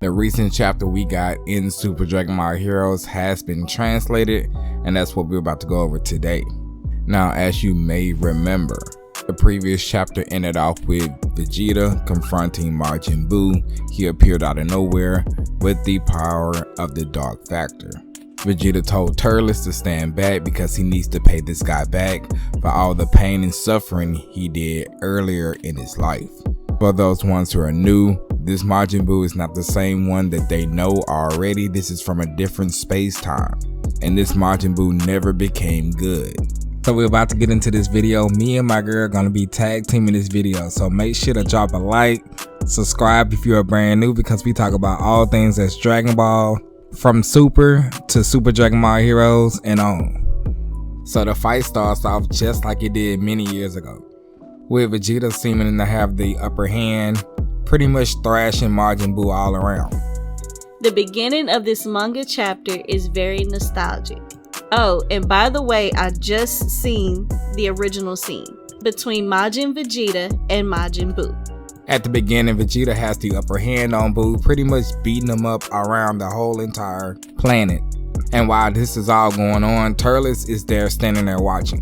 The recent chapter we got in Super Dragon Ball Heroes has been translated, and that's what we're about to go over today. Now, as you may remember, the previous chapter ended off with Vegeta confronting Majin Buu. He appeared out of nowhere with the power of the Dark Factor. Vegeta told Turles to stand back because he needs to pay this guy back for all the pain and suffering he did earlier in his life. For those ones who are new, this Majin Buu is not the same one that they know already. This is from a different space-time, and this Majin Buu never became good. So we're about to get into this video. Me and my girl are going to be tag teaming this video, so make sure to drop a like, subscribe if you're brand new, because we talk about all things that's Dragon Ball, from Super to Super Dragon Ball Heroes and on. So the fight starts off just like it did many years ago, with Vegeta seeming to have the upper hand, pretty much thrashing Majin Buu all around. The beginning of this manga chapter is very nostalgic. Oh, and by the way, I just seen the original scene between Majin Vegeta and Majin Buu. At the beginning, Vegeta has the upper hand on Buu, pretty much beating him up around the whole entire planet. And while this is all going on, Turles is there standing there watching.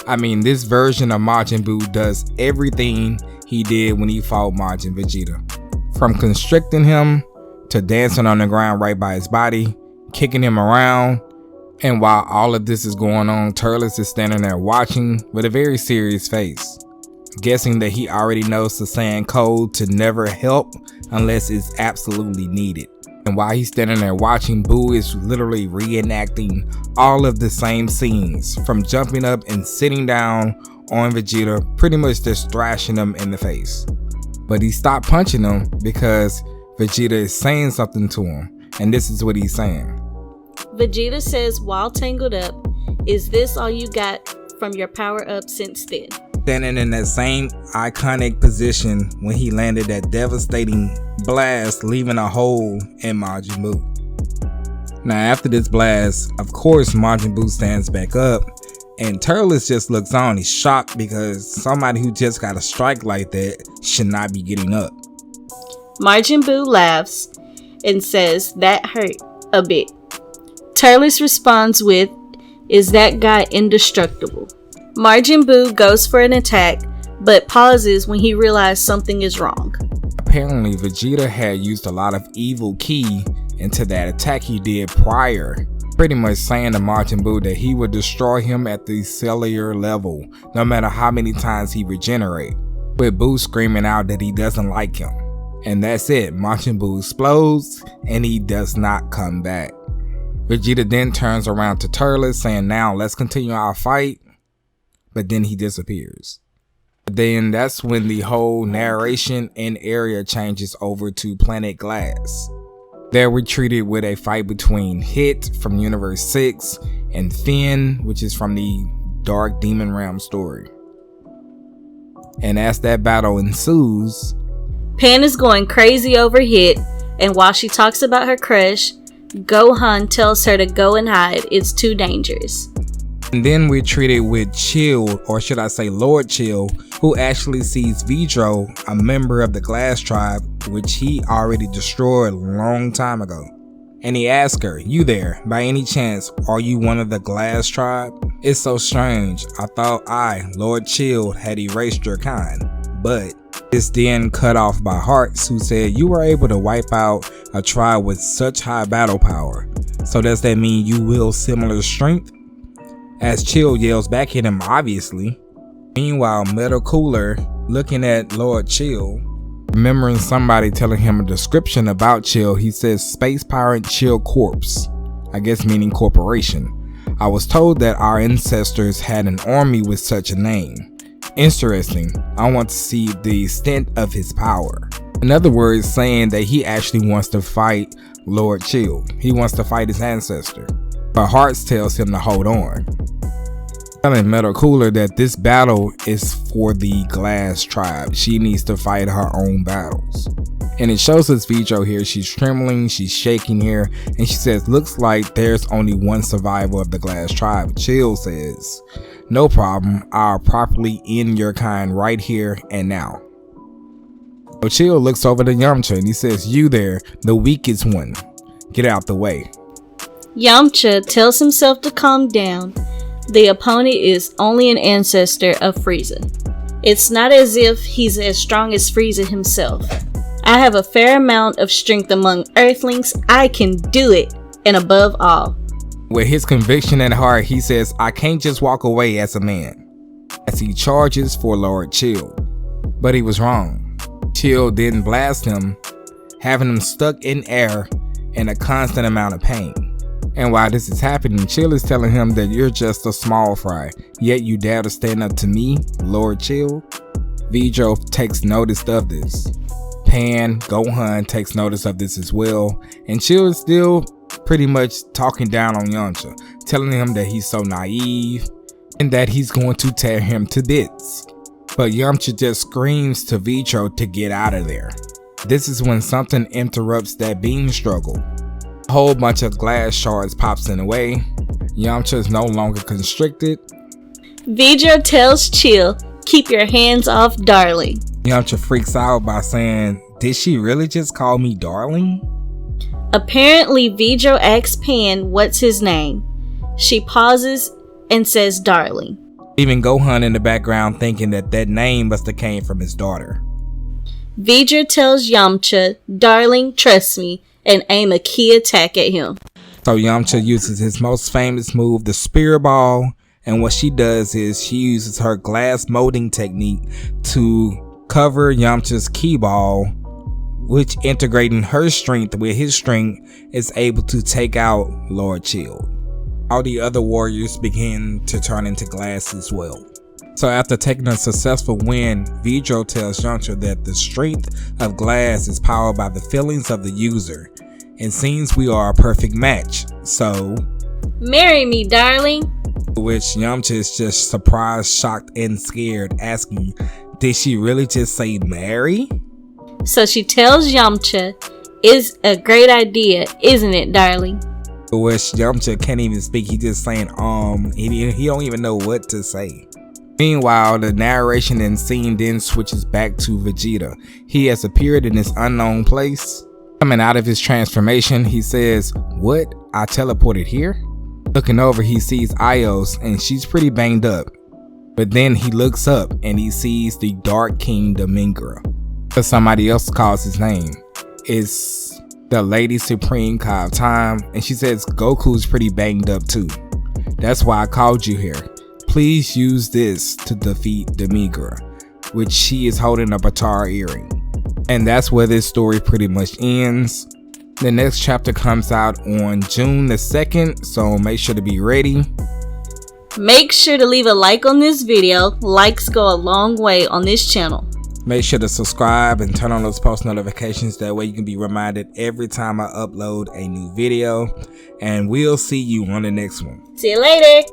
I mean, this version of Majin Buu does everything he did when he fought Majin Vegeta. From constricting him to dancing on the ground right by his body, kicking him around. And while all of this is going on, Turles is standing there watching with a very serious face, guessing that he already knows the Saiyan code to never help unless it's absolutely needed. And while he's standing there watching, Buu is literally reenacting all of the same scenes, from jumping up and sitting down on Vegeta, pretty much just thrashing him in the face. But he stopped punching him because Vegeta is saying something to him, and this is what he's saying. Vegeta says, while tangled up, "Is this all you got from your power up since then?" Standing in that same iconic position when he landed that devastating blast, leaving a hole in Majin Buu. Now after this blast, of course Majin Buu stands back up, and Turles just looks on. He's shocked because somebody who just got a strike like that should not be getting up. Majin Buu laughs and says, "That hurt a bit." Turles responds with, "Is that guy indestructible?" Majin Buu goes for an attack, but pauses when he realizes something is wrong. Apparently, Vegeta had used a lot of evil ki into that attack he did prior, pretty much saying to Majin Buu that he would destroy him at the cellular level, no matter how many times he regenerates, with Buu screaming out that he doesn't like him. And that's it, Majin Buu explodes and he does not come back. Vegeta then turns around to Turles saying, "Now let's continue our fight," but then he disappears. Then that's when the whole narration and area changes over to Planet Glass. There we're treated with a fight between Hit from Universe 6 and Finn, which is from the Dark Demon Realm story. And as that battle ensues, Pan is going crazy over Hit, and while she talks about her crush, Gohan tells her to go and hide. It's too dangerous. And then we're treated with Chill, or should I say Lord Chill, who actually sees Vidro, a member of the Glass Tribe, which he already destroyed a long time ago. And he asks her, "You there, by any chance, are you one of the Glass Tribe?" It's so strange. I thought I, Lord Chill, had erased your kind. But it's then cut off by Hearts, who said, "You were able to wipe out a tribe with such high battle power. So does that mean you wield similar strength?" As Chill yells back at him, obviously. Meanwhile, Metal Cooler, looking at Lord Chill, remembering somebody telling him a description about Chill, he says, "Space Pirate Chill Corps," I guess meaning corporation. "I was told that our ancestors had an army with such a name. Interesting. I want to see the extent of his power." In other words, saying that he actually wants to fight Lord Chill. He wants to fight his ancestor. But Hearts tells him to hold on, telling Metal Cooler that this battle is for the Glass Tribe. She needs to fight her own battles. And it shows us Vidro here. She's trembling, she's shaking here, and she says, "Looks like there's only one survivor of the Glass Tribe." Chill says, "No problem, I'll properly end your kind right here and now." So Chill looks over to Yamcha and he says, "You there, the weakest one. Get out the way." Yamcha tells himself to calm down. The opponent is only an ancestor of Frieza. It's not as if he's as strong as Frieza himself. I have a fair amount of strength among Earthlings. I can do it. And above all, with his conviction at heart, he says, "I can't just walk away as a man," as he charges for Lord Chill. But he was wrong. Chill didn't blast him, having him stuck in air in a constant amount of pain. And while this is happening, Chill is telling him that you're just a small fry, yet you dare to stand up to me, Lord Chill. Vegeta takes notice of this. Pan, Gohan takes notice of this as well, and Chill is still pretty much talking down on Yamcha, telling him that he's so naive and that he's going to tear him to bits. But Yamcha just screams to Vegeta to get out of there. This is when something interrupts that beam struggle. A whole bunch of glass shards pops in the way. Yamcha is no longer constricted. Vegeta tells Chill, "Keep your hands off darling." Yamcha freaks out by saying, "Did she really just call me darling?" Apparently, Vegeta asks Pan what's his name. She pauses and says darling. Even Gohan in the background thinking that that name must have came from his daughter. Vegeta tells Yamcha, "Darling, trust me," and aim a key attack at him. So Yamcha uses his most famous move, the Spirit Ball, and what she does is she uses her glass molding technique to cover Yamcha's Ki Ball, which, integrating her strength with his strength, is able to take out Lord Chill. All the other warriors begin to turn into glass as well. So after taking a successful win, Vegeta tells Yamcha that the strength of glass is powered by the feelings of the user. It seems we are a perfect match, so marry me, darling. Which Yamcha is just surprised, shocked, and scared, asking, "Did she really just say marry?" So she tells Yamcha, "It's a great idea, isn't it, darling?" Which Yamcha can't even speak. He just saying he don't even know what to say. Meanwhile, the narration and scene then switches back to Vegeta. He has appeared in this unknown place. Coming out of his transformation, he says, "What? I teleported here?" Looking over, he sees Ios and she's pretty banged up. But then he looks up and he sees the Dark King Domingra. But somebody else calls his name. It's the Lady Supreme Kai of Time, and she says Goku's pretty banged up too. "That's why I called you here. Please use this to defeat Domingra," which she is holding a Batara earring. And that's where this story pretty much ends. The next chapter comes out on June the 2nd, so make sure to be ready. Make sure to leave a like on this video. Likes go a long way on this channel. Make sure to subscribe and turn on those post notifications. That way you can be reminded every time I upload a new video. And we'll see you on the next one. See you later.